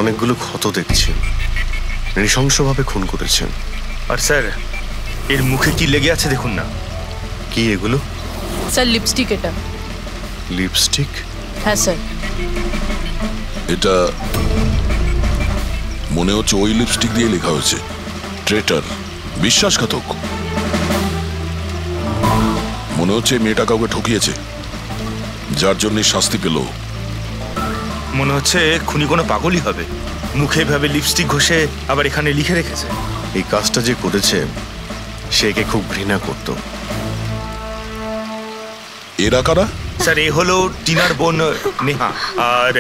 অনেকগুলো ক্ষত দেখছি, নৃশংসভাবে খুন করেছেন। আর স্যার এর মুখে কি লেগে আছে দেখুন না। কি এগুলো? Sir lipstick. এটা লিপস্টিক? হ্যাঁ স্যার। এটা মনে হচ্ছে ওই লিপস্টিক দিয়ে লেখা হয়েছে ট্রেটার, বিশ্বাসঘাতক। মনে হচ্ছে মেয়েটা কাউকে ঠকিয়েছে, যার জন্য শাস্তি পেল। মনে হচ্ছে খুনি কোনো পাগলই হবে, মুখে ভাবে লিপস্টিক ঘষে আবার এখানে লিখে রেখেছে। এই কাজটা যে করেছে সে একে খুব ঘৃণা করত। এরা কারা? স্যার এ হলো টিনার বোন নেহা, আর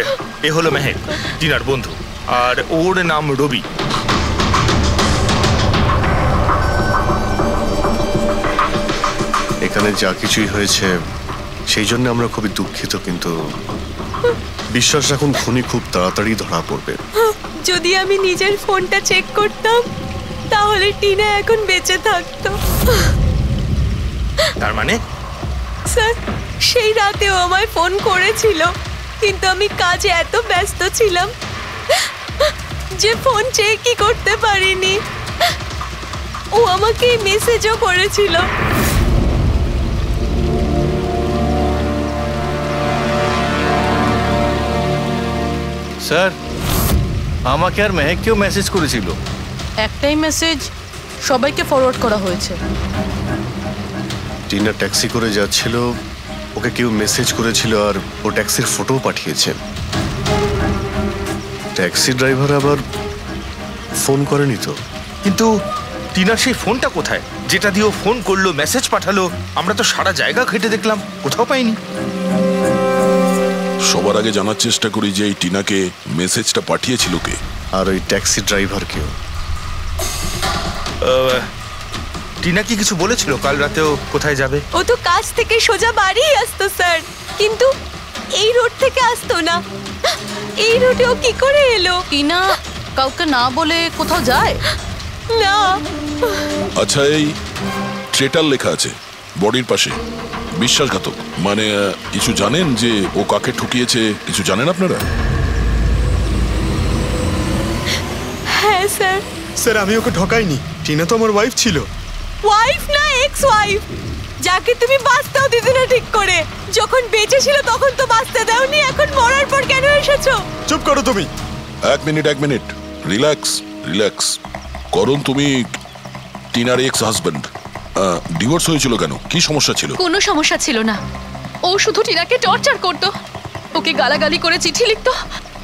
এ হলো মেহেক, টিনার বন্ধু, আর ওর নাম রবি। এখানে যা কিছুই হয়েছে সেই জন্য আমরা খুবই দুঃখিত, কিন্তু বিশ্বাস রাখুন খুনি খুব তাড়াতাড়ি ধরা পড়বে। যদি আমি নিজের ফোনটা চেক করতাম তাহলে টিনা এখন বেঁচে থাকতো। তার মানে? স্যার সেই রাতেও আমায় ফোন করেছিল, কিন্তু আমি কাজে এত ব্যস্ত ছিলাম যে ফোন চেকই করতে পারিনি। ও আমাকে মেসেজও করেছিল। স্যার আমাকে আর মেহেককেও মেসেজ করেছিল। একটাই মেসেজ সবাইকে ফরওয়ার্ড করা হয়েছে। টিনা ট্যাক্সি করে যাচ্ছিল, ওকে কেউ মেসেজ করেছিল আর ও ট্যাক্সির ফটো পাঠিয়েছে। ট্যাক্সি ড্রাইভার আবার ফোন করেনি তো। কিন্তু টিনার সেই ফোনটা কোথায় যেটা দিয়ে ও ফোন করলো, মেসেজ পাঠালো? আমরা তো সারা জায়গা ঘেটে দেখলাম, কোথাও পাইনি। সবার আগে জানার চেষ্টা করি যে এই টিনাকে মেসেজটা পাঠিয়েছিল কে, আর ওই ট্যাক্সি ড্রাইভার কেউ। টিনা কি কিছু বলেছিল কাল রাতেও কোথায় যাবে? ও তো কাজ থেকে সোজা বাড়ি আসতো স্যার, কিন্তু এই রোড থেকে আসতো না। এই রোডে ও কি করে এলো? টিনা কাউকে না বলে কোথাও যায় না। আচ্ছা এই ট্রেটার লেখা আছে বডির পাশে, বিশ্বাসঘাতক মানে কিছু জানেন যে ও কাকে ঠকিয়েছে? কিছু জানেন আপনারা? হ্যাঁ স্যার। স্যার আমি ওকে ঠকাইনি, টিনা তো আমার ওয়াইফ ছিল। ওয়াইফ না, এক্স ওয়াইফ, যাকে তুমি বাঁচতেও দিতে না ঠিক করে। যখন বেঁচে ছিল তখন তো বাঁচতে দাওনি, এখন মরার পর কেন এসেছো? চুপ করো তুমি। এক মিনিট, রিল্যাক্স রিল্যাক্স। করুন তুমি টিনার এক্স হাজবেন্ড, ডিভোর্স হয়েছিল কেন? কি সমস্যা ছিল? কোনো সমস্যা ছিল না, ও শুধু টিনাকে টর্চার করতো, ওকে গালাগালি করে চিঠি লিখতো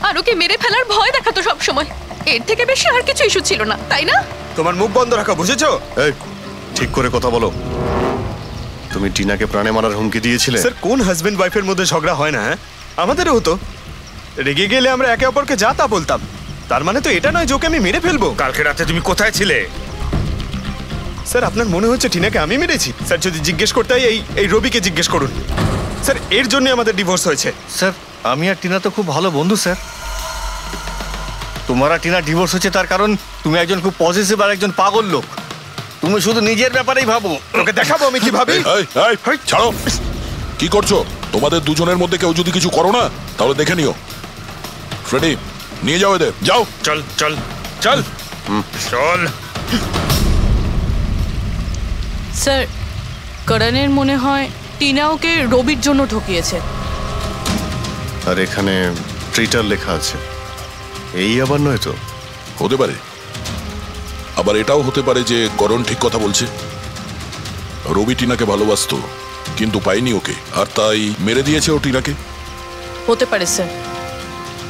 আর ওকে মেরে ফেলার ভয় দেখাতো সব সময়। এর থেকে বেশি আর কিছু ইস্যু ছিল না, তাই না? তোমার মুখ বন্ধ রাখা, বুঝেছো? এই ঠিক করে কথা বলো। তুমি টিনাকে প্রাণে মারার হুমকি দিয়েছিলে? স্যার কোন হাজবেন্ড ওয়াইফের মধ্যে ঝগড়া হয় না? হ্যাঁ আমাদেরও হতো, রেগে গেলে আমরা একে অপরকে যা তা বলতাম। তার মানে তো এটা নয় যে ওকে আমি মেরে ফেলবো। কালকে রাতে তুমি কোথায় ছিলে? স্যার আপনার মনে হচ্ছে টিনাকে আমি মেরেছি? স্যার যদি জিজ্ঞেস করতে হয় এই রবিকে জিজ্ঞেস করুন। স্যার এর জন্য আমাদের ডিভোর্স হয়েছে। স্যার আমি আর টিনা তো খুব ভালো বন্ধু স্যার। তোমার আর টিনা ডিভোর্স হচ্ছে তার কারণ তুমি একজন খুব পজিটিভ আর একজন পাগল লোক। তুমি শুধু নিজের ব্যাপারেই ভাবো। ওকে দেখাবো আমি কি ভাবি। ছাড়ো, কি করছো? তোমাদের দুজনের মধ্যে কেউ যদি কিছু করো না তাহলে দেখে নিও। ফ্রেডি নিয়ে যাও এদের, যাও। চল চল চল চল। স্যার করণের মনে হয় টিনা ওকে রবির জন্য ঠকিয়েছে। আর এখানে ট্রেটার লেখা আছে, এই আবার নয় তো? হতে পারে, আবার এটাও হতে পারে যে করণ ঠিক কথা বলছে। রবি টিনাকে ভালোবাসতো কিন্তু পাইনি ওকে, আর তাই মেরে দিয়েছে ও টিনাকে। হতে পারে স্যার,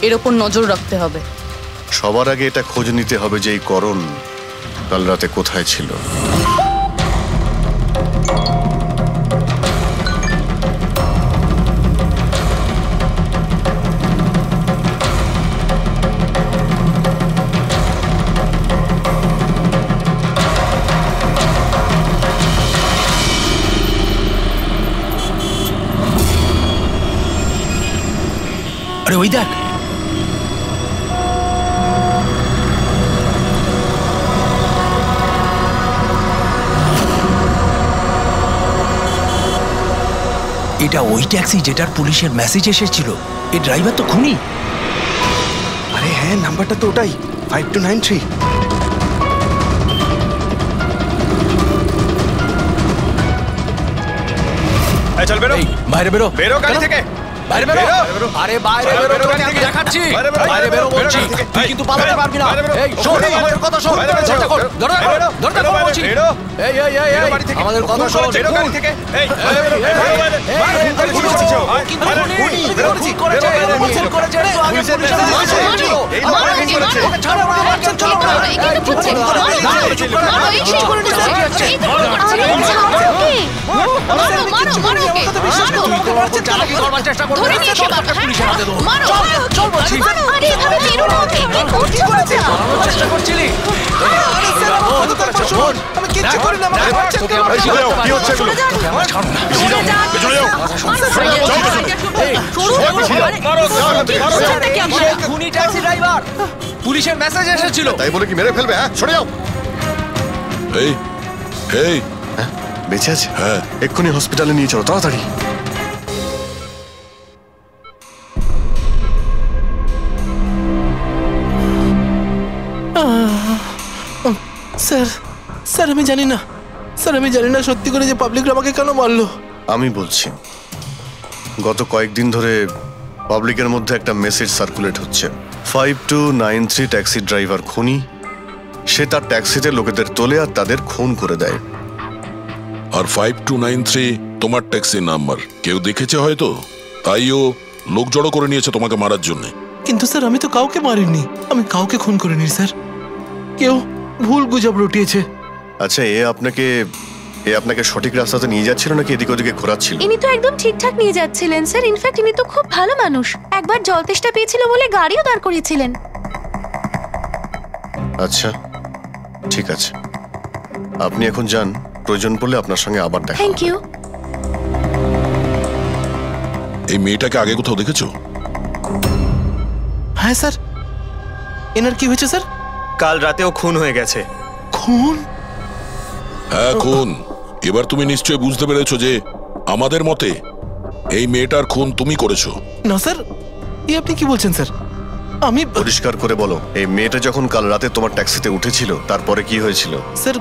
এর ওপর নজর রাখতে হবে। সবার আগে এটা খোঁজ নিতে হবে যে এই করণ কাল রাতে কোথায় ছিল। আরে ওই দেখ, এটা ওই ট্যাক্সি যেটার পুলিশের মেসেজ এসেছিল। এই ড্রাইভার তো খুনি। আরে হ্যাঁ, হ্যাঁ নাম্বারটা তো ওটাই 5293। চল বেরো, এই বাইরে বেরো, বেরো গাড়ি থেকে, বাইরে বেরো। বেরো। আরে বাইরে বাইরে বেরো, বেরো তোকে গাড়ি আমি থেকে। দেখাচ্ছি। বাইরে বেরো, বাইরে বেরো বেরো বলছি, গাড়ি থেকে। তুই কিন্তু পালাতে পারবি না। বাইরে বেরো। এই শোন, বাইরে বেরো। আমাদের কথা শোন। বাইরে বেরো। দরজা খোল, দরজা খোল, বেরো। দরজা বেরো খোল বাইরে, বলছি। বেরো। এই এই এই বেরো এই, বাড়ি থেকে। আমাদের কথা শোন। বেরো গাড়ি থেকে। এই বাইরে বেরো, এই, বাইরে বেরো। এই, বাইরে এই, বেরো, খুনি, করেছে। কিন্তু বাইরে খুনি, খুনি, খুনি বেরো, করেছে, বেরো, করেছে, বেরো, পুলিশের বেরো। করেছে, একটু আগে পুলিশের পুলিশের করেছে। মারছে, এই ছিল। এই লোক মারো, আমাকে করেছে। ওকে ছাড়ো, আমাকে মারছেন, চলো না। মারো, একে তো করছে। মারো, মারো, মারো, এই সেই করে দিচ্ছে। এই তো করে দিচ্ছে। মারো, মারো, মারো ওকে। তুই তো ওর উপর চালাকি করবার চেষ্টা করবি। ধরে নিয়ে এসে মারো, হ্যাঁ? পুলিশের হাতে দেবো। মারো, চল, মারো, চল বলছি। মারো, আরে এভাবে মেরো না ওকে। কি করছো বাচ্চা? পালানোর চেষ্টা করছিলি? শোন, আমি কিচ্ছু করি না, আমাকে মারছে তোকে কেন? আমরা কি হচ্ছে এগুলো? তোকে আমরা ছাড়বো না। খুনি ট্যাক্সি ড্রাইভার, পুলিশের মেসেজ এসেছিল। তাই বলে কি মেরে ফেলবে? হ্যাঁ, সরে যাও। এই এই হ্যাঁ, বেঁচে আছে? হ্যাঁ। এক্ষুনি হসপিটালে নিয়ে চলো, তাড়াতাড়ি। স্যার স্যার আমি জানি না, স্যার আমি জানি না সত্যি করে যে পাবলিক আমাকে কেন মারলো। আমি বলছি, গত কয়েকদিন ধরে পাবলিকের মধ্যে একটা মেসেজ সার্কুলেট হচ্ছে। 5293 ট্যাক্সি ড্রাইভার খুনি। সে তার ট্যাক্সিতে লোকেদের তোলে আর তাদের খুন করে দেয়। আর 5293 তোমার ট্যাক্সির নাম্বার কেউ দেখেছে হয়তো, তাইও লোক জড়ো করে নিয়েছে তোমাকে মারার জন্য। কিন্তু স্যার আমি তো কাউকে মারিনি, আমি কাউকে খুন করিনি স্যার, কেউ ভুল গুজব রটিয়েছে। আচ্ছা, এ আপনাকে সঠিক রাস্তাতে নিয়ে যাচ্ছিল নাকি এদিক ওদিকে ঘোরাচ্ছিল? ইনি তো একদম ঠিকঠাক নিয়ে যাচ্ছিলেন স্যার। ইনফ্যাক্ট ইনি তো খুব ভালো মানুষ। একবার জল তেষ্টা পেয়েছিল বলে গাড়িও দাঁড় করিয়েছিলেন। আচ্ছা, ঠিক আছে, আপনি এখন যান। প্রয়োজন পড়লে আপনার সঙ্গে আবার দেখা থ্যাংক হবে। ইউ। এই মেয়েটাকে আগে কোথাও দেখেছো? হ্যাঁ স্যার। এনার কি হয়েছে স্যার? কাল রাতেও খুন হয়ে গেছে। খুন? হ্যাঁ, খুন। এবার তুমি নিশ্চয়ই বুঝতে পেরেছো যে আমাদের মতে এই মেয়েটার খুন তুমি করেছো। না স্যার, এই আপনি কি বলছেন স্যার? আমি পরিষ্কার করে বলো, এই মেয়েটা যখন কাল রাতে তোমার ট্যাক্সিতে উঠেছিল তারপরে কি হয়েছিল? স্যার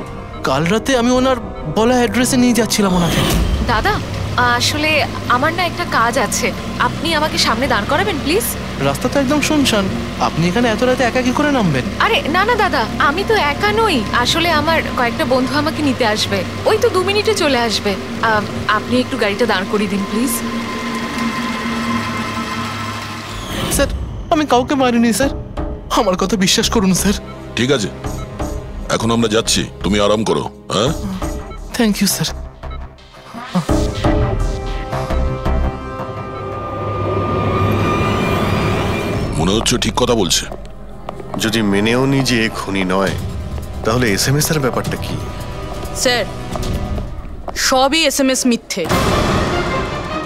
কাল রাতে আমি ওনার বলা অ্যাড্রেসে নিয়ে যাচ্ছিলাম ওনাকে। দাদা আসলে আমার না একটা কাজ আছে, আপনি আমাকে সামনে দাঁড় করাবেন প্লিজ। রাস্তা তো একদম শুনশান, আপনি এখানে এত রাতে একা কি করে নামবেন? আরে না না দাদা, আমি তো একা নই, আসলে আমার কয়েকটা বন্ধু আমাকে নিতে আসবে, ওই তো 2 মিনিটে চলে আসবে। আপনি একটু গাড়িটা দাঁড় করিয়ে দিন প্লিজ। স্যার আমি কাউকে মারিনি স্যার, আমার কথা বিশ্বাস করুন স্যার। ঠিক আছে, এখন আমরা যাচ্ছি, তুমি আরাম করো। হ্যাঁ, থ্যাংক ইউ স্যার। মনে হচ্ছে ঠিক কথা বলছে। যদি মেনেও নি যে এ খুনি নয়, তাহলে এসএমএস এর ব্যাপারটা কি? স্যার, সবই এসএমএস মিথ্যে।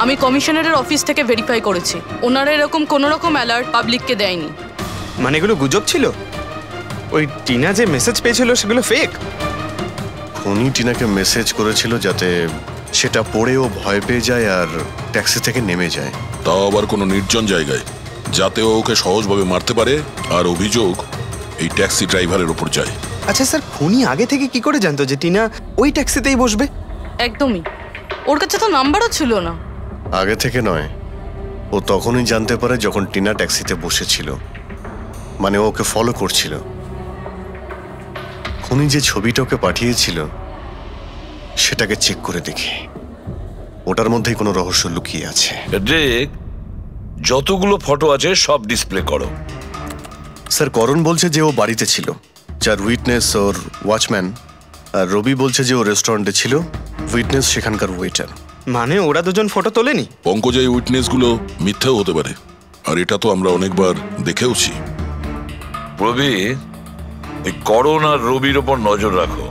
আমি কমিশনারের অফিস থেকে ভেরিফাই করেছি, ওনারা এরকম কোনো রকম অ্যালার্ট পাবলিককে দেয়নি। মানে এগুলো গুজব ছিল? ওই টিনা যে মেসেজ পেয়েছিল সেগুলো ফেক? খুনি টিনাকে মেসেজ করেছিল যাতে সেটা পড়েও ভয় পেয়ে যায় আর ট্যাক্সি থেকে নেমে যায়। তাও আবার কোনো নির্জন জায়গায়, যাতে ও ওকে সহজভাবে মারতে পারে আর অভিযোগ এই ট্যাক্সি ড্রাইভারের উপর যায়। আচ্ছা স্যার, খুনি আগে থেকে কি করে জানতো যে টিনা ওই ট্যাক্সিতেই বসবে? একদমই, ওর কাছে তো নাম্বারও ছিল না। আগে থেকে নয়, ও তখনই জানতে পারে যখন টিনা ট্যাক্সিতে বসেছিল, মানে ওকে ফলো করছিল। খুনি যে ছবিটা ওকে পাঠিয়েছিল সেটাকে চেক করে দেখি, ওটার মধ্যেই কোনো রহস্য লুকিয়ে আছে। ড্রেক, যতগুলো ফটো আছে সব ডিসপ্লে করো। স্যার, করণ বলছে যে ও বাড়িতে ছিল, যার উইটনেস ওর ওয়াচম্যান, আর রবি বলছে যে ও রেস্টুরেন্টে ছিল, উইটনেস সেখানকার ওয়েটার। মানে ওরা দুজন ফটো তোলেনি? পঙ্কজ, এই উইটনেসগুলো মিথ্যেও হতে পারে, আর এটা তো আমরা অনেকবার দেখেওছি। প্রবীর, এই করণ আর রবির ওপর নজর রাখো।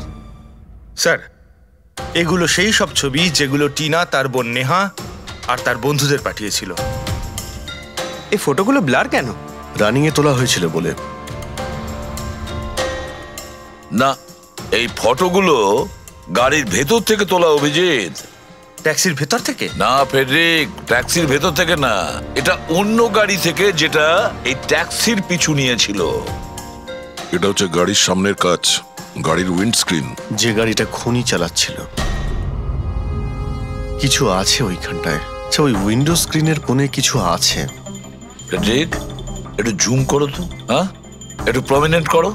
স্যার, এগুলো সেই সব ছবি যেগুলো টিনা তার বোন নেহা আর তার বন্ধুদের পাঠিয়েছিল। এই ফটোগুলো ব্লার কেন? রানিংয়ে তোলা হয়েছিল বলে। না, এই ফটোগুলো গাড়ির ভেতর থেকে তোলা, অভিজিৎ। ট্যাক্সির ভেতর থেকে? না ফেডরিক, ট্যাক্সির ভেতর থেকে না, এটা অন্য গাড়ি থেকে যেটা এই ট্যাক্সির পিছু নিয়েছিল। এটা হচ্ছে গাড়ির সামনের কাচ, গাড়ির উইন্ডস্ক্রিন। যে গাড়িটা খনি চালাচ্ছিল কিছু আছে ওইখানটায়। আচ্ছা, ওই উইন্ডো স্ক্রিনের কোণে কিছু আছে। ফেডরিক, একটু জুম করো তো, হ্যাঁ, একটু প্রমিনেন্ট করো।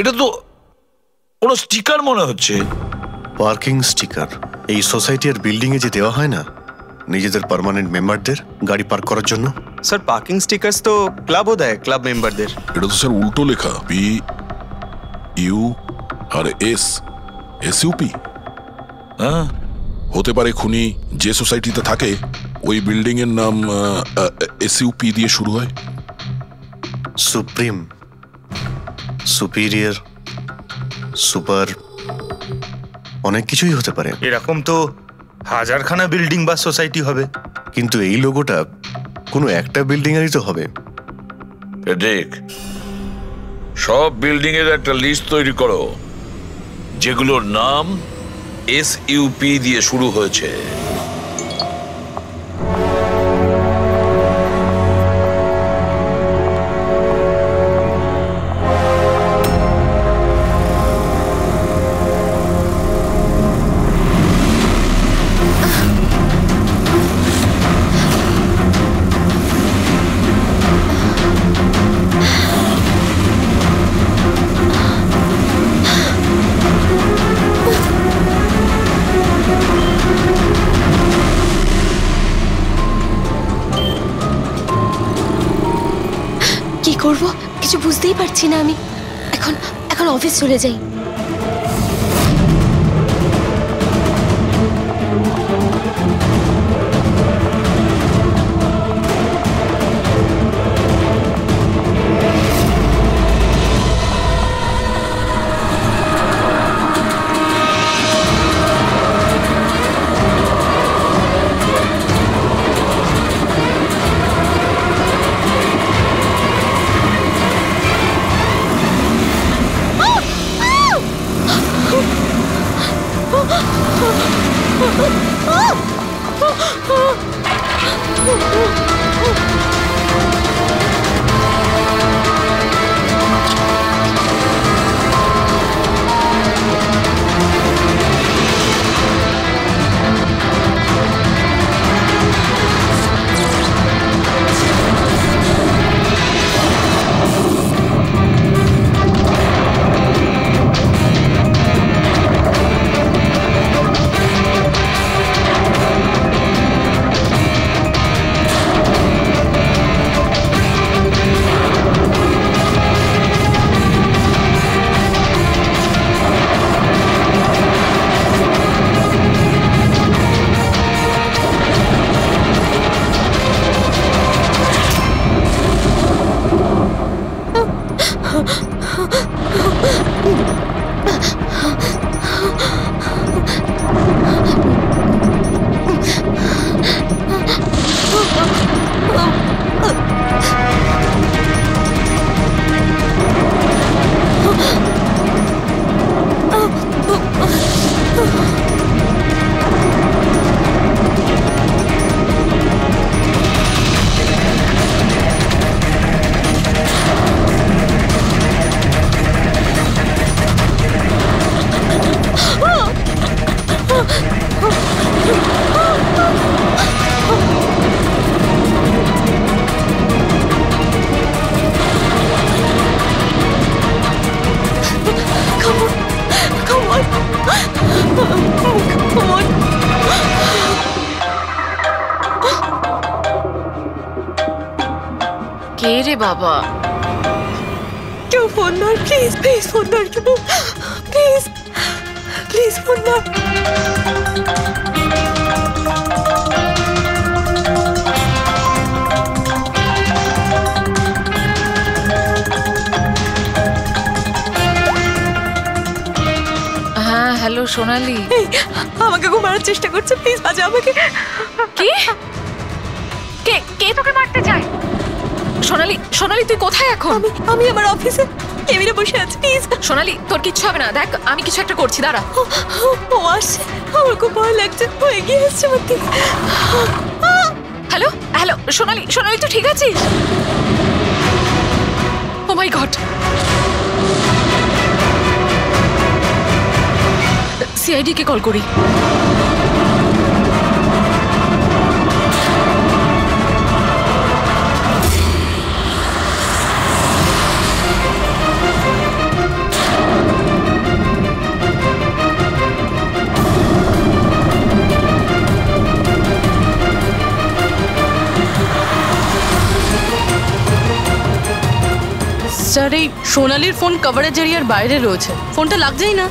এটা তো কোনো স্টিকার মনে হচ্ছে। Parking sticker. এই সোসাইটি আর বিল্ডিং এ যে দেওয়া হয় না নিজেদের পার্মানেন্ট মেম্বারদের গাড়ি পার্ক করার জন্য। স্যার পার্কিং স্টিকার্স তো ক্লাবও দেয় ক্লাব মেম্বারদের। এটা তো স্যার উল্টো লেখা, P U R S, SUP. হ্যাঁ, হতে পারে খুনি যে সোসাইটিতে থাকে ওই বিল্ডিং এর নাম এসইউপি দিয়ে শুরু হয়। সুপ্রিম, সুপিরিয়র, সুপার, অনেক কিছুই হতে পারে। এরকম তো হাজারখানা বিল্ডিং বা সোসাইটি হবে। কিন্তু এই লোগোটা কোনো একটা বিল্ডিং এরই তো হবে। ফেডরিক, সব বিল্ডিং এর একটা লিস্ট তৈরি করো যেগুলোর নাম এসইউপি দিয়ে শুরু হয়েছে। করব কিছু বুঝতেই পারছি না আমি। এখন অফিস চলে যাই। কে রে বাবা? কেউ ফোন ধর, প্লিজ প্লিজ ফোন ধর, প্লিজ প্লিজ ফোন ধর। হ্যাঁ হ্যালো সোনালি। আমাকে খুব মারার চেষ্টা করছে, প্লিজ বাঁচা আমাকে। কে কে কে তোকে মারতে চায়? সোনালি, সোনালি তুই কোথায় এখন? আমি আমার অফিসে কেবিনে বসে আছি। প্লিজ সোনালি, তোর কিচ্ছু হবে না, দেখ আমি কিছু একটা করছি, দাঁড়া। ও আসছে, আমার খুব ভয় লাগছে। ও এগিয়ে আসছে আমার দিকে। হ্যালো হ্যালো সোনালি, সোনালি তুই ঠিক আছিস? ও মাই গড, সিআইডি কে কল করি। স্যার এই সোনালির ফোন কভারেজ এরিয়ার বাইরে রয়েছে, ফোনটা লাগছেই না।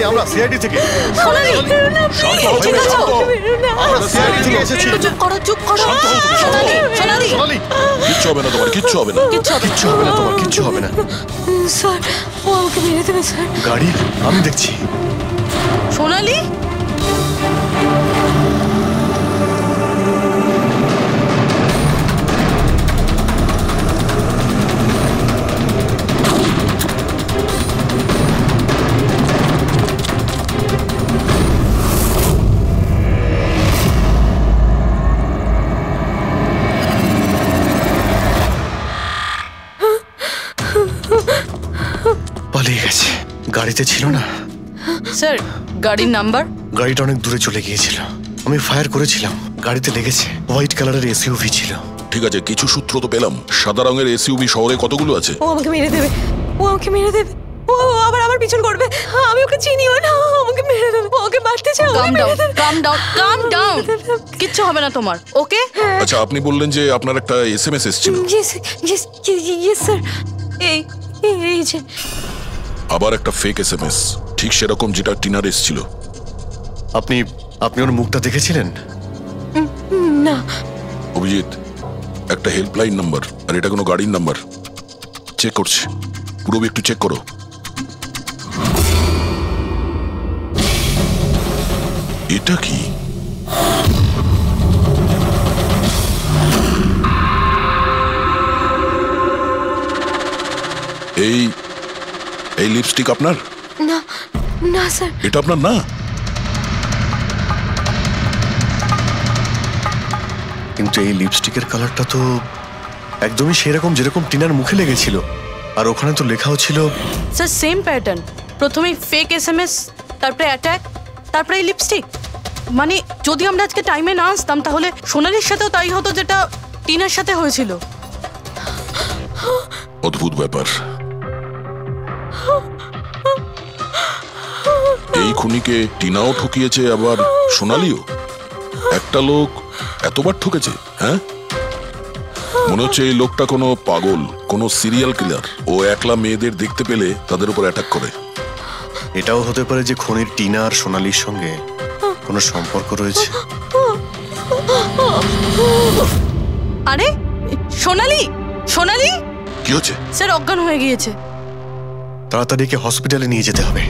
আমরা সিআইডি থেকে সোনালি, ঠিক আছো? আমরা সিআইডি থেকে এসেছি। চুপ করো, চুপ করো। সোনালি, সোনালি, সোনালি, কিচ্ছু হবে না তোমার, কিচ্ছু হবে না। কিচ্ছু হবে না তোমার, কিচ্ছু হবে না। স্যার ও আমাকে মেরে দেবে স্যার। গাড়ি আমি দেখছি। সোনালি, পালিয়ে গেছে, গাড়িতে ছিল না। স্যার গাড়ির নাম্বার? গাড়িটা অনেক দূরে চলে গিয়েছিল, আমি ফায়ার করেছিলাম, গাড়িতে লেগেছে। হোয়াইট কালারের এসইউভি ছিল। ঠিক আছে, কিছু সূত্র তো পেলাম। সাদা রঙের এসইউভি শহরে কতগুলো আছে? ও আমাকে মেরে দেবে, ও আমাকে মেরে দেবে। ও আবার আমার পিছন করবে। আমি ওকে চিনিও না, আমাকে মেরে দেবে। ওকে মারতে চাও? কাম ডাউন, কাম ডাউন, কাম ডাউন। কিচ্ছু হবে না তোমার, ওকে? আচ্ছা, আপনি বললেন যে আপনার একটা এসএমএস এসেছিল। Yes yes yes sir. এই এই যে আবার একটা ফেক এসএমএস, ঠিক সেরকম যেটা টিনার এসেছিল। আপনি আপনি ওর মুখটা দেখেছিলেন? না। অভিজিৎ, একটা হেল্পলাইন নাম্বার, আর এটা কোনো গাড়ির নাম্বার। চেক করছি, পুরো একটু চেক করো। এটা কি? এই এই লিপস্টিক আপনার? না না স্যার। এটা আপনার না? কিন্তু এই লিপস্টিকের কালারটা তো একদমই সেরকম যেরকম টিনার মুখে লেগেছিল, আর ওখানে তো লেখাও ছিল। স্যার সেম প্যাটার্ন, প্রথমে ফেক এসএমএস, তারপরে অ্যাটাক, তারপরে এই লিপস্টিক। মানে যদি আমরা আজকে টাইমে না আসতাম তাহলে সোনালির সাথেও তাই হতো যেটা টিনার সাথে হয়েছিল। অদ্ভুত ব্যাপার। এই খুনিকে টিনাও ঠকিয়েছে, আবার সোনালিও। একটা লোক এতবার ঠকেছে, হ্যাঁ? মনে হচ্ছে এই লোকটা কোনো পাগল, কোনো সিরিয়াল কিলার। ও একলা মেয়েদের দেখতে পেলে তাদের উপর অ্যাটাক করে। এটাও হতে পারে যে খুনির টিনা আর সোনালির সঙ্গে কোনো সম্পর্ক রয়েছে। আরে সোনালি, সোনালি কি হচ্ছে? স্যার অজ্ঞান হয়ে গিয়েছে। তাড়াতাড়ি একে হসপিটালে নিয়ে যেতে হবে।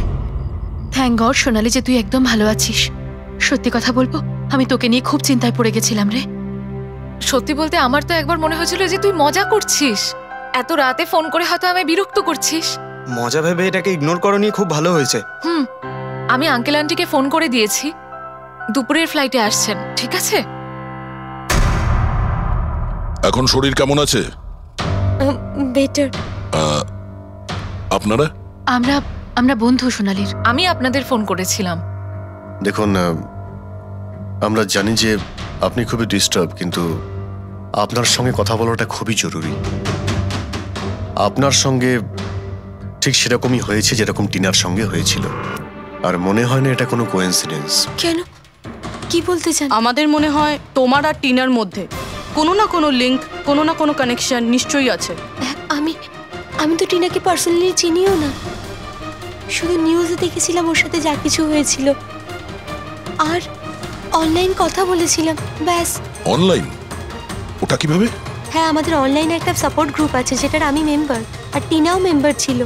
থ্যাংক গড সোনালি যে তুই একদম ভালো আছিস। সত্যি কথা বলবো, আমি তোকে নিয়ে খুব চিন্তায় পড়ে গেছিলাম রে। সত্যি বলতে আমার তো একবার মনে হয়েছিল যে তুই মজা করছিস, এত রাতে ফোন করে হয়তো আমায় বিরক্ত করছিস। মজা ভেবে এটাকে ইগনোর করনি, খুব ভালো হয়েছে। আমি আঙ্কেল আন্টিকে ফোন করে দিয়েছি, দুপুরের ফ্লাইটে আসছেন, ঠিক আছে? এখন শরীর কেমন আছে? বেটার। আপনারা? আমরা বন্ধু সোনালির। আমি আপনাদের ফোন করেছিলাম। দেখুন, আমরা জানি যে আপনি খুবই ডিস্টার্ব, কিন্তু আপনার সঙ্গে কথা বলাটা খুবই জরুরি। আপনার সঙ্গে ঠিক সেরকমই হয়েছে যেরকম টিনার সঙ্গে হয়েছিল, আর মনে হয় না এটা কোনো কোইন্সিডেন্স। কেন? কি বলতে চান? আমাদের মনে হয় তোমার আর টিনার মধ্যে কোনো না কোনো লিঙ্ক, কোনো না কোনো কানেকশন নিশ্চয়ই আছে। আমি তো টিনাকে পার্সোনালি চিনিও না, শুধু নিউজে দেখেছিলাম ওর সাথে যা কিছু হয়েছিল, আর অনলাইন কথা বলেছিলাম, ব্যাস। অনলাইন? ওটা কিভাবে? হ্যাঁ, আমাদের অনলাইনে একটা সাপোর্ট গ্রুপ আছে যেটার আমি মেম্বার, আর টিনাও মেম্বার ছিল।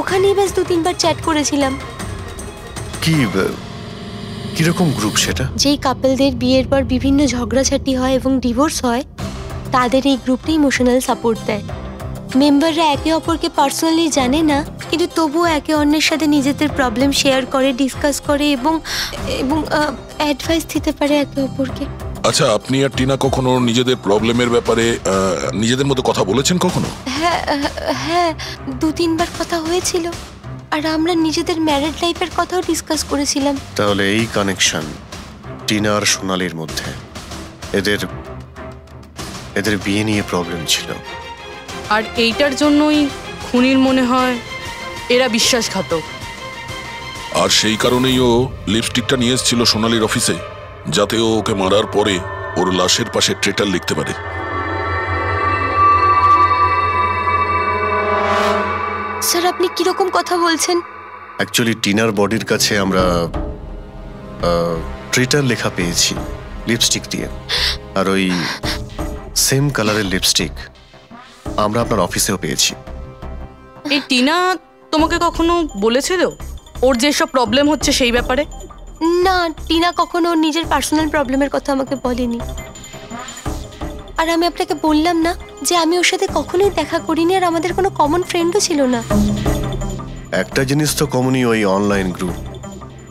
ওখানেই ব্যাস 2-3 বার চ্যাট করেছিলাম। কিরকম গ্রুপ সেটা? যেই কাপলদের বিয়ের পর বিভিন্ন ঝগড়াঝাটি হয় এবং ডিভোর্স হয়, তাদের এই গ্রুপটা ইমোশনাল সাপোর্ট দেয়। মেম্বাররা একে অপরকে পার্সোনালি জানে না, কিন্তু তবুও একে অন্যের সাথে নিজেদের প্রবলেম শেয়ার করে, ডিসকাস করে এবং অ্যাডভাইস দিতে পারে একে অপরকে। আচ্ছা, আপনি আর টিনা কখনো নিজেদের প্রবলেমের ব্যাপারে নিজেদের মধ্যে কথা বলেছেন কখনো? হ্যাঁ, 2-3 বার কথা হয়েছিল, আর আমরা নিজেদের ম্যারিড লাইফের কথাও ডিসকাস করেছিলাম। তাহলে এই কানেকশন টিনা আর সোনালির মধ্যে, এদের বিয়ে নিয়ে প্রবলেম ছিল, আর এইটার জন্যই খুনির মনে হয় এরা বিশ্বাসঘাতক। আর সেই কারণেই ও লিপস্টিকটা নিয়ে এসেছিল সোনালির অফিসে, যাতে ও ওকে মারার পরে ওর লাশের পাশে ট্রেটার লিখতে পারে। স্যার, আপনি কিরকম কথা বলছেন? অ্যাকচুয়ালি টিনার বডির কাছে আমরা ট্রেটার লেখা পেয়েছি লিপস্টিক দিয়ে, আর ওই সেম কালারের লিপস্টিক আমরা আপনার অফিসেও পেয়েছি। এই টিনা তোমাকে কখনো বলেছিল ওর যেসব প্রবলেম হচ্ছে সেই ব্যাপারে? না, টিনা কখনো ওর নিজের পার্সোনাল প্রবলেমের কথা আমাকে বলেনি। আর আমি আপনাকে বললাম না যে আমি ওর সাথে কখনোই দেখা করিনি, আর আমাদের কোনো কমন ফ্রেন্ডও ছিল না। একটা জিনিস তো কমনই, ওই অনলাইন গ্রুপ।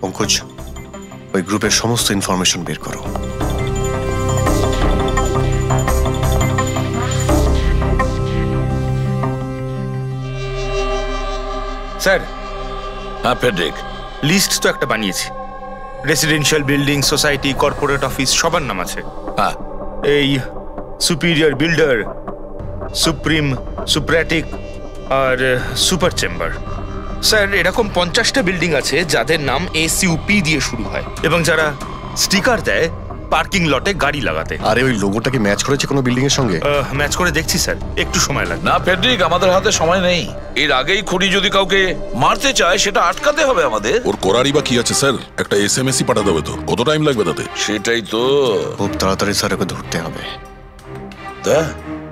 পঙ্কজ, ওই গ্রুপের সমস্ত ইনফরমেশন বের করো। স্যার। হ্যাঁ ফেডরিক, লিস্ট তো একটা বানিয়েছি। Residential building, society, corporate office সবার নাম আছে। হ্যাঁ, এই সুপিরিয়র বিল্ডার, সুপ্রিম, সুপ্রাটিক আর সুপার চেম্বার। স্যার, এরকম 50টা বিল্ডিং আছে যাদের নাম ACUP দিয়ে শুরু হয়, এবং যারা স্টিকার দেয় পার্কিং লটে গাড়ি লাগাতে। আরে ওই লোগোটাকে ম্যাচ করেছে কোনো বিল্ডিং এর সঙ্গে? ম্যাচ করে দেখছি স্যার, একটু সময় লাগবে। না ফেডরিক, আমাদের হাতে সময় নেই। এর আগেই খুনি যদি কাউকে মারতে চায়, সেটা আটকাতে হবে আমাদের। ওর করারই বা কি আছে স্যার? একটা SMS পাঠাতে হবে তো, কত টাইম লাগবে তাতে? সেটাই তো, খুব তাড়াতাড়ি স্যার ওকে ধরতে হবে। তা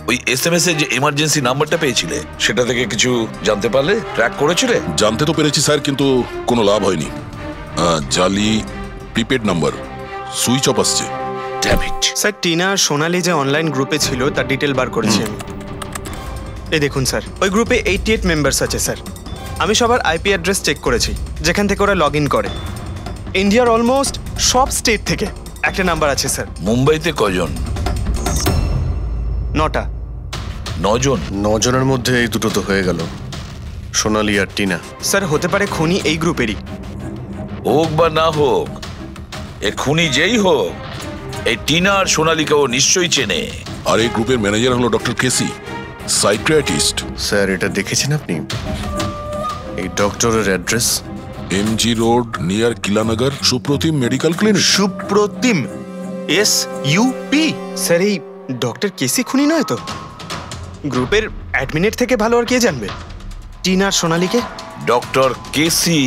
ওই SMS এর যে এমার্জেন্সি নাম্বারটা পেয়েছিলে, সেটা থেকে কিছু জানতে পারলে? ট্র্যাক করেছিলে? জানতে তো পেরেছি স্যার, কিন্তু কোনো লাভ হয়নি। জালি প্রিপেড নাম্বার, সুইচ অফ আসছে। স্যার, টিনা আর সোনালি যে অনলাইন গ্রুপে ছিল তার ডিটেল বার করেছি আমি। এই দেখুন স্যার, ওই গ্রুপে 88 মেম্বার্স আছে স্যার। আমি সবার IP অ্যাড্রেস চেক করেছি যেখান থেকে ওরা লগ ইন করে। ইন্ডিয়ার অলমোস্ট সব স্টেট থেকে একটা নাম্বার আছে স্যার। মুম্বাইতে কজন? 9টা। 9 জন? 9 জনের মধ্যে এই দুটো তো হয়ে গেল, সোনালি আর টিনা। স্যার, হতে পারে খুনি এই গ্রুপেরই। হোক বা না হোক, এ খুনি যেই হোক, এই টিনা আর সোনালিকে ও নিশ্চয়ই চেনে। আর এই গ্রুপের ম্যানেজার হলো ডক্টর কেসি, সাইকিয়াট্রিস্ট। স্যার, এটা দেখেছেন আপনি? এই ডক্টরের address MG road near Kilanagar, Supratim medical clinic. Supratim, SUP? Sir, এই ডক্টর কেসি খুনি নয় তো? গ্রুপের অ্যাডমিনের থেকে ভালো আর কে জানবে টিনা আর সোনালিকে? ডক্টর কেসি,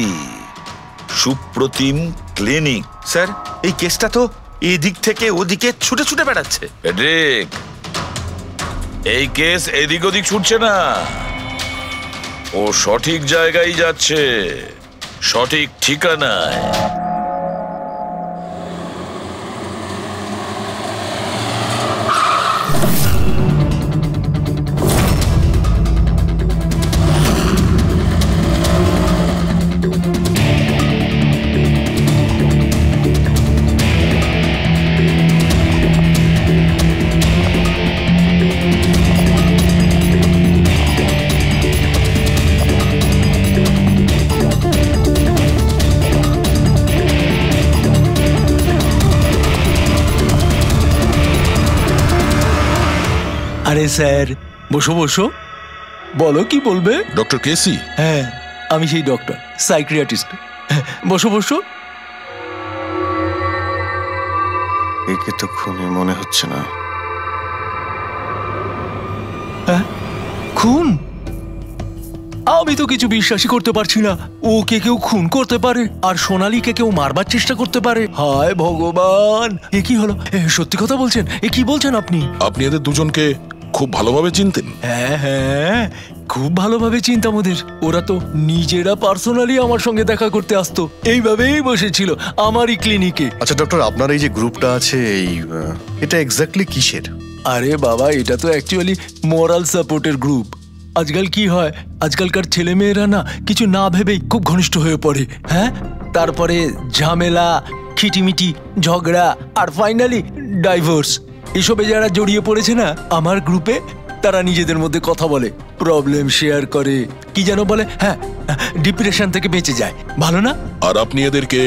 সুপ্রতিম ক্লিনিক। স্যার, এই কেসটা তো এদিক থেকে ওদিকে ছুটে ছুটে বেড়াচ্ছে। ফেডরিক, এই কেস এদিক ওদিক ছুটছে না, ও সঠিক জায়গায় যাচ্ছে, সঠিক ঠিকানায়। আরে স্যার বসো বসো, বলো কি বলবে। ডক্টর কেসি? হ্যাঁ আমি সেই ডক্টর, সাইকিয়াট্রিস্ট। বসো বসো। একে তো খুনি মনে হচ্ছে না। হ্যাঁ খুন? আমি তো কিছু বিশ্বাসই করতে পারছি না। ওকে কেউ খুন করতে পারে আর সোনালীকে কেউ মারবার চেষ্টা করতে পারে। হায় ভগবান, এ কি হলো? সত্যি কথা বলছেন? এ কি বলছেন আপনি? আপনি এদের দুজনকে খুব ভালোভাবে চিনতেন? হ্যাঁ হ্যাঁ খুব ভালোভাবে চিনতাম ওদের। ওরা তো নিজেরা পার্সোনালি আমার সঙ্গে দেখা করতে আসতো, এইভাবেই বসেছিল আমারই ক্লিনিকে। আচ্ছা ডক্টর, আপনার এই যে গ্রুপটা আছে এটা এক্স্যাক্টলি কিসের? আরে বাবা, এটা তো অ্যাকচুয়ালি মোরাল সাপোর্টের গ্রুপ। আজকাল কি হয়, আজকালকার ছেলে মেয়েরা না কিছু না ভেবেই খুব ঘনিষ্ঠ হয়ে পড়ে। হ্যাঁ, তারপরে ঝামেলা, খিটিমিটি, ঝগড়া আর ফাইনালি ডাইভোর্স। এসবে যারা জড়িয়ে পড়েছে না আমার গ্রুপে, তারা নিজেদের মধ্যে কথা বলে, প্রবলেম শেয়ার করে, কি যেন বলে, হ্যাঁ ডিপ্রেশন থেকে বেঁচে যায়। ভালো না? আর আপনি এদেরকে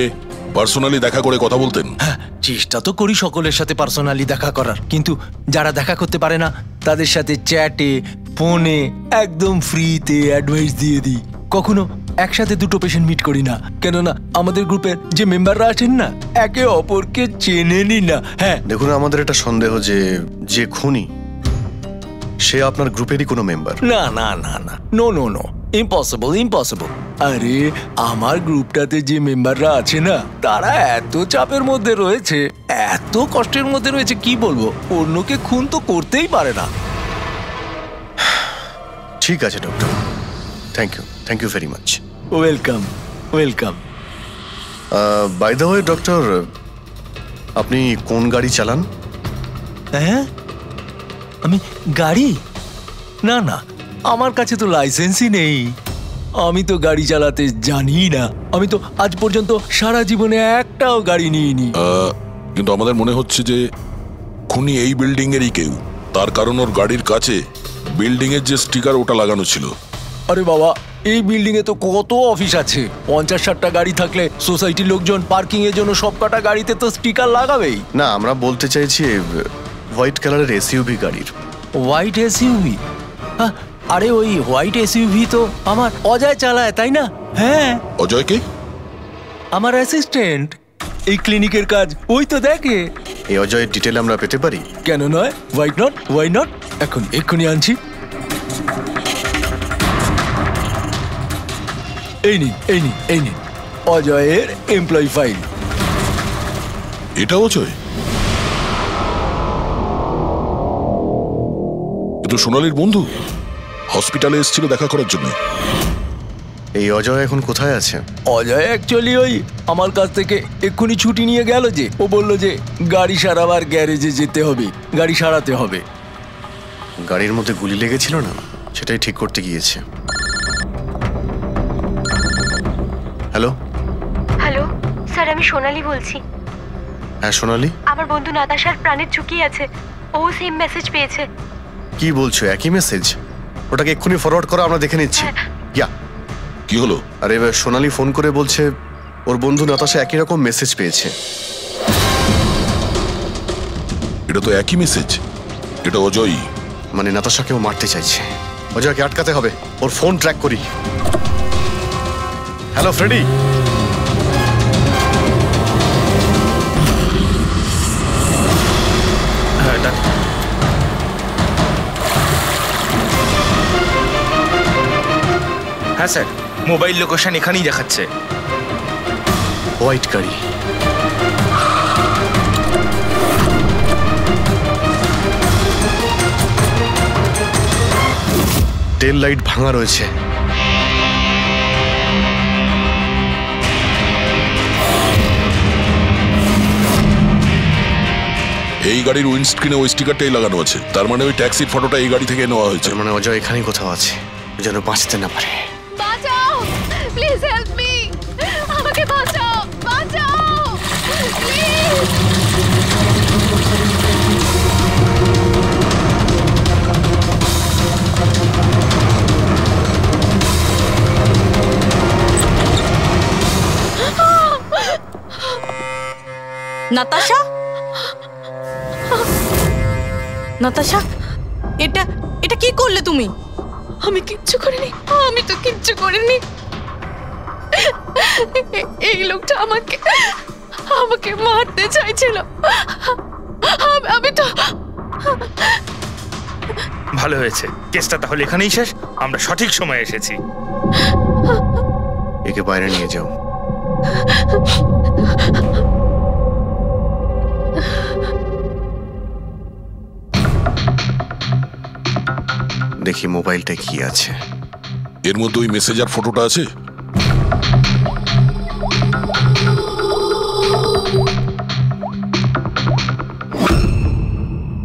পার্সোনালি দেখা করে কথা বলতেন? হ্যাঁ, চেষ্টা তো করি সকলের সাথে পার্সোনালি দেখা করার, কিন্তু যারা দেখা করতে পারে না তাদের সাথে চ্যাটে, ফোনে একদম ফ্রিতে অ্যাডভাইস দিয়ে দিই। কখনো একসাথে দুটো পেশেন্ট মিট করি না, কেননা আমাদের গ্রুপের যে মেম্বাররা আছেন না একে অপরকে চেনেনি না। হ্যাঁ দেখুন, আমাদের একটা সন্দেহ যে খুনি সে আপনার গ্রুপেরই কোনো মেম্বার। না না না না, no no no, impossible impossible. আরে আমার গ্রুপটাতে যে মেম্বাররা আছে না তারা এত চাপের মধ্যে রয়েছে, এত কষ্টের মধ্যে রয়েছে, কি বলবো, অন্যকে খুন তো করতেই পারে না। ঠিক আছে doctor, thank you very much. Welcome welcome. By the way doctor, আপনি কোন গাড়ি চালান? হ্যাঁ, আমি গাড়ি? না না, আমার কাছে তো লাইসেন্সই নেই, আমি তো গাড়ি চালাতে জানি না। আমি তো আজ পর্যন্ত সারা জীবনে একটাও গাড়ি নিইনি। কিন্তু আমাদের মনে হচ্ছে যে খুনি এই বিল্ডিং এরই কেউ, তার কারণ ওর গাড়ির কাছে বিল্ডিং এর যে স্টিকার ওটা লাগানো ছিল। আরে বাবা, এই বিল্ডিং এ তো কত অফিস আছে, 50-60টা গাড়ি থাকলে সোসাইটির লোকজন পার্কিং এর জন্য সবকটা গাড়িতে তো স্টিকার লাগাবেই। না, আমরা বলতে চাইছি হোয়াইট কালারের এসইউভি গাড়ির। White SUV? আরে ওই হোয়াইট এসইউভি তো আমার অজয় চালায়, তাই না? হ্যাঁ। অজয় কে? আমার অ্যাসিস্ট্যান্ট, এই ক্লিনিকের কাজ ওই তো দেখে। এই অজয়ের ডিটেল আমরা পেতে পারি? কেন নয়, ওয়াই নট, এক্ষুনি আনছি। এই নিন অজয়ের এমপ্লয়ি ফাইল। এটা অজয়? কিন্তু সোনালীর বন্ধু হসপিটালে এসেছিল দেখা করার জন্য। এই অজয় এখন কোথায় আছে? অজয় অ্যাকচুয়ালি ওই আমার কাছ থেকে এক্ষুনি ছুটি নিয়ে গেল, যে ও বললো যে গাড়ি সারাবার গ্যারেজে যেতে হবে, গাড়ি সারাতে হবে। গাড়ির মধ্যে গুলি লেগেছিল না, সেটাই ঠিক করতে গিয়েছে। হ্যালো স্যার, আমি সোনালী বলছি। হ্যাঁ সোনালী? আমার বন্ধু নাতাশার প্রাণের ঝুঁকি আছে, ও সেম মেসেজ পেয়েছে। কি বলছো, একই মেসেজ? ওটাকে এক্ষুনি ফরওয়ার্ড করো, আমরা দেখে নিচ্ছি। কি হলো? আরে সোনালী ফোন করে বলছে ওর বন্ধু নাতাশা একই রকম মেসেজ পেয়েছে। এটা তো একই মেসেজ, এটা অজয়। মানে নাতাশাকেও মারতে চাইছে। অজয়কে আটকাতে হবে, ওর ফোন ট্র্যাক করি। Hello Freddy. হ্যাঁ স্যার, মোবাইল লোকেশন এখানেই দেখাচ্ছে। হোয়াইট গাড়ি। টেল লাইট ভাঙা রয়েছে। এই গাড়ির উইন্ডস্ক্রিনে ওই স্টিকারটাই লাগানো আছে, তার মানে ওই ট্যাক্সির ফটোটা এই গাড়ি থেকে নেওয়া হয়েছে। মানে অজয় এখানেই কোথাও আছে, যেন বাঁচতে না পারে। বাঁচাও, প্লিজ হেল্প মি, আমাকে বাঁচাও, প্লিজ। নাতাশা, এটা এটা কি করলে তুমি? আমি কিচ্ছু করিনি, আমি তো কিচ্ছু করিনি। এই লোকটা আমাকে আমাকে মারতে চাইছিল। আমি তো ভালো হয়েছে, কেসটা তাহলে এখানেই শেষ। আমরা সঠিক সময়ে এসেছি। একে বাইরে নিয়ে যাও। দেখি মোবাইলটা কি আছে। এর মধ্যে ওই মেসেজ আর ফটোটা আছে?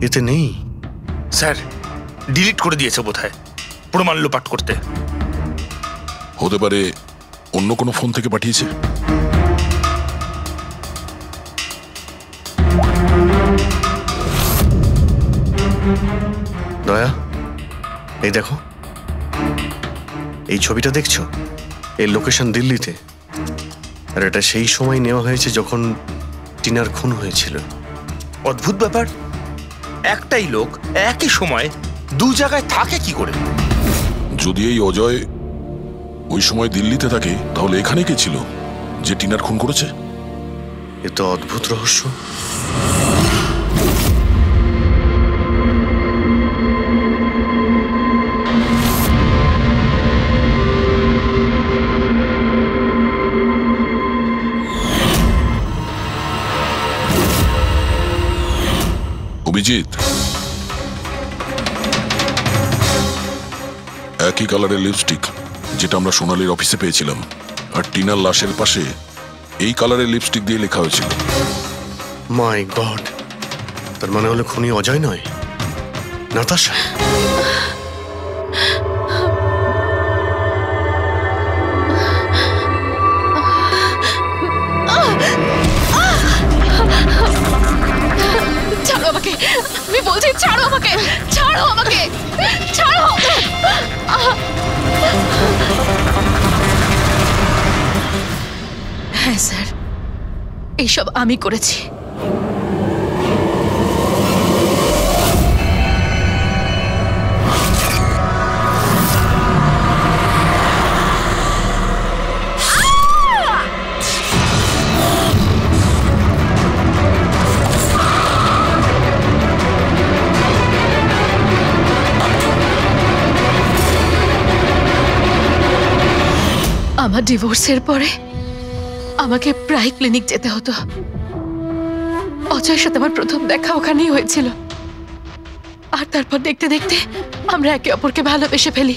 এতে নেই স্যার। ডিলিট করে দিয়েছে বোধহয় প্রমাণ লোপাট করতে। হতে পারে অন্য কোনো ফোন থেকে পাঠিয়েছে। দয়া, এই দেখো, এই ছবিটা দেখছো? এই লোকেশন দিল্লিতে, আর এটা সেই সময় নেওয়া হয়েছে যখন টিনার খুন হয়েছিল। অদ্ভুত ব্যাপার, একটাই লোক একই সময় দু জায়গায় থাকে কি করে? যদি এই অজয় ওই সময় দিল্লিতে থাকে, তাহলে এখানে কে ছিল যে টিনার খুন করেছে? এ তো অদ্ভুত রহস্য। অভিজিৎ, একই কালারের লিপস্টিক যেটা আমরা সোনালীর অফিসে পেয়েছিলাম, আর টিনার লাশের পাশে এই কালারের লিপস্টিক দিয়ে লেখা হয়েছিল। মাই গড, তার মানে হলো খুনি অজয় নয়, নাতাশা। ছাড়ো আমাকে, আমি বলছি ছাড়ো আমাকে, ছাড়ো আমাকে, ছাড়ো। হ্যাঁ স্যার, এইসব আমি করেছি। আমার ডিভোর্সের পরে আমাকে প্রায় ক্লিনিক যেতে হতো। অজয়ের সাথে আমার প্রথম দেখা ওখানেই হয়েছিল, আর তারপর দেখতে দেখতে আমরা একে অপরকে ভালোবেসে ফেলি।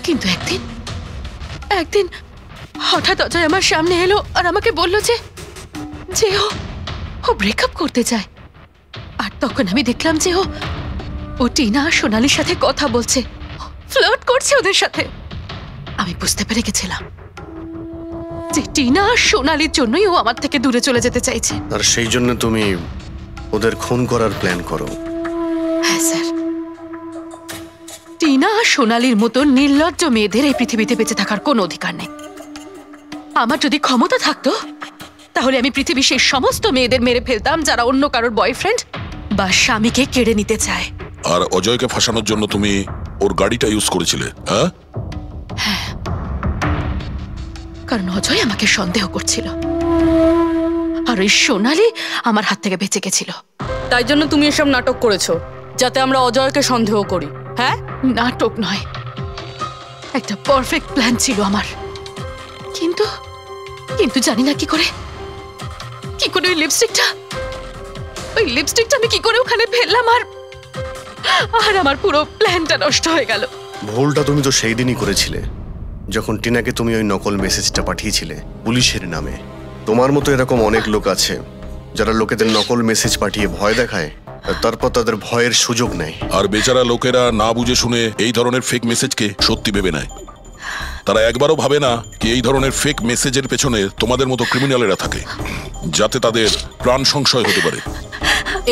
কিন্তু একদিন হঠাৎ অজয় আমার সামনে এলো আর আমাকে বলল যে ও ব্রেকআপ করতে চায়। আর তখন আমি দেখলাম যে ও টিনা আর সোনালীর সাথে কথা বলছে, ফ্লার্ট করছে ওদের সাথে। আমি বুঝতে পেরে গেছিলাম যে টিনা আর সোনালীর জন্যই ও আমার থেকে দূরে চলে যেতে চাইছে। আর সেই জন্য তুমি ওদের খুন করার প্ল্যান করো? হ্যাঁ স্যার, টিনা আর সোনালীর মতো নির্লজ্জ মেয়েদের এই পৃথিবীতে বেঁচে থাকার কোনো অধিকার নেই। আমার যদি ক্ষমতা থাকতো, তাহলে আমি পৃথিবীর সেই সমস্ত মেয়েদের মেরে ফেলতাম যারা অন্য কারোর বয়ফ্রেন্ড বা স্বামীকে কেড়ে নিতে চায়। আর অজয়কে ফাঁসানোর জন্য তুমি ওর গাড়িটা ইউজ করেছিলে? হ্যাঁ, কারণ অজয় আমাকে সন্দেহ করছিল, আর ওই সোনালী আমার হাত থেকে বেঁচে গেছিল। তাই জন্য তুমি এসব নাটক করেছো যাতে আমরা অজয়কে সন্দেহ করি? হ্যাঁ, নাটক নয়, একটা পারফেক্ট প্ল্যান ছিল আমার। কিন্তু কিন্তু জানি না কি করে ওই লিপস্টিকটা আমি কি করে ওখানে ফেললাম, আর আমার পুরো প্ল্যানটা নষ্ট হয়ে গেল। ভুলটা তুমি তো সেই দিনই করেছিলে যখন টিনাকে তুমি ওই নকল মেসেজটা পাঠিয়েছিলে পুলিশের নামে। তোমার মতো এরকম অনেক লোক আছে যারা লোকেদের নকল মেসেজ পাঠিয়ে ভয় দেখায়, আর তারপর তাদের ভয়ের সুযোগ নেয়। আর বেচারা লোকেরা না বুঝে শুনে এই ধরনের ফেক মেসেজকে সত্যি ভেবে নেয়। তারা একবারও ভাবে না কি এই ধরনের ফেক মেসেজের পেছনে তোমাদের মতো ক্রিমিনালেরা থাকে, যাতে তাদের প্রাণ সংশয় হতে পারে।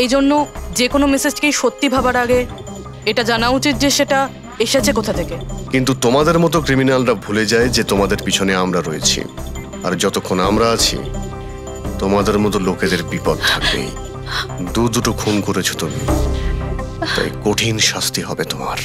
এই জন্য যে কোনো মেসেজকেই সত্যি ভাবার আগে এটা জানা উচিত যে সেটা এসেছে কোথা থেকে। কিন্তু তোমাদের মতো ক্রিমিনালরা ভুলে যায় যে তোমাদের পিছনে আমরা রয়েছি, আর যতক্ষণ আমরা আছি তোমাদের মতো লোকেদের বিপদ থাকবেই। দুটো খুন করেছো তুমি, তাই কঠিন শাস্তি হবে তোমার।